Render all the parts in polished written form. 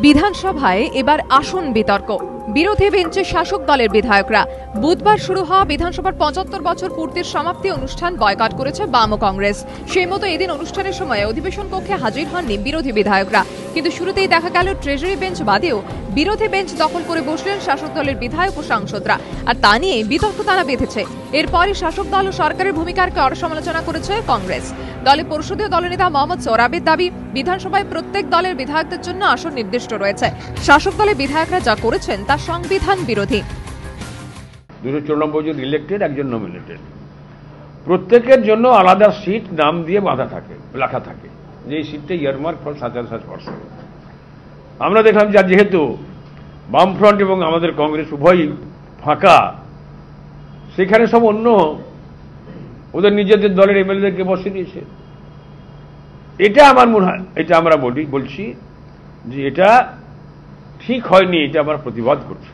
বিধানসভায় এবার আসন বিতর্ক। বিরোধী বেঞ্চে শাসক দলের বিধায়করা। বুধবার শুরু হওয়া বিধানসভার ৭৫ বছর পূর্তির সমাপ্তি অনুষ্ঠান বয়কট করেছে বাম কংগ্রেস। সেই মতো এদিন অনুষ্ঠানের সময় অধিবেশন কক্ষে হাজির হননি বিরোধী বিধায়করা। কিন্তু শুরুতেই দেখা গেল ট্রেজারি বেঞ্চ বাদেও বিরোধী বেঞ্চ দখল করে বসলেন শাসক দলের বিধায়ক ও সাংসদরা। আর তা নিয়ে বিতর্ক তারা বেঁধেছে। এরপরই শাসক দল ও সরকারের ভূমিকার কড়া সমালোচনা করেছে কংগ্রেস। দলের পরিষদীয় দলনেতা মোহাম্মদ সোহরাবের দাবি, বিধানসভায় প্রত্যেক দলের বিধায়কদের জন্য আসন নির্দিষ্ট রয়েছে। শাসক দলের বিধায়করা যা করেছেন তা সংবিধান বিরোধী। 294 জন ইলেক্টেড, একজন নমিনেটেড, প্রত্যেকের জন্য আলাদা সিট নাম দিয়ে বাঁধা থাকে, লেখা থাকে যে এই সিটটা ইয়ারমার্ক ফর ৭৭%। আমরা দেখলাম যে যেহেতু বামফ্রন্ট এবং আমাদের কংগ্রেস উভয়ই ফাঁকা, সেখানে সব অন্য ওদের নিজেদের দলের এমএলএদেরকে বসে দিয়েছে। এটা আমার মনে হয়, এটা আমরা বলছি যে এটা ঠিক হয়নি, এটা আমরা প্রতিবাদ করছি।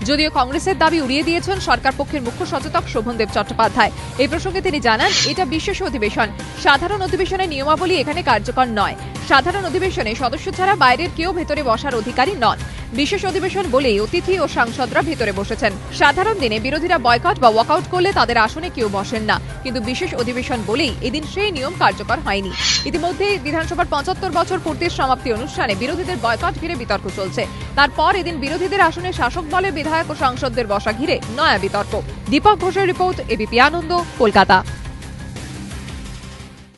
যদিও কংগ্রেসের দাবি উড়িয়ে দিয়েছেন সরকার পক্ষের মুখ্য সচেতক শোভনদেব চট্টোপাধ্যায়। এই প্রসঙ্গে তিনি জানান, এটা বিশেষ অধিবেশন, সাধারণ অধিবেশনের নিয়মাবলী এখানে কার্যকর নয়। সাধারণ অধিবেশনে সদস্য ছাড়া বাইরের কেউ ভেতরে বসার অধিকারী নন। বিশেষ অধিবেশন বলেই অতিথি ও সাংসদরা ভেতরে বসেছেন। সাধারণ দিনে বিরোধীরা বয়কট বা ওয়াকআউট করলে তাদের আসনে কেউ বসেন না, কিন্তু বিশেষ অধিবেশন বলেই এদিন সেই নিয়ম কার্যকর হয়নি। ইতিমধ্যে বিধানসভার ৭৫ বছর পূর্তির সমাপ্তি অনুষ্ঠানে বিরোধীদের বয়কট ঘিরে বিতর্ক চলছে। তারপর এদিন বিরোধীদের আসনে শাসক দলের বিধায়ক ও সাংসদদের বসা ঘিরে নয়া বিতর্ক। দীপক ঘোষের রিপোর্ট, এবিপি আনন্দ, কলকাতা।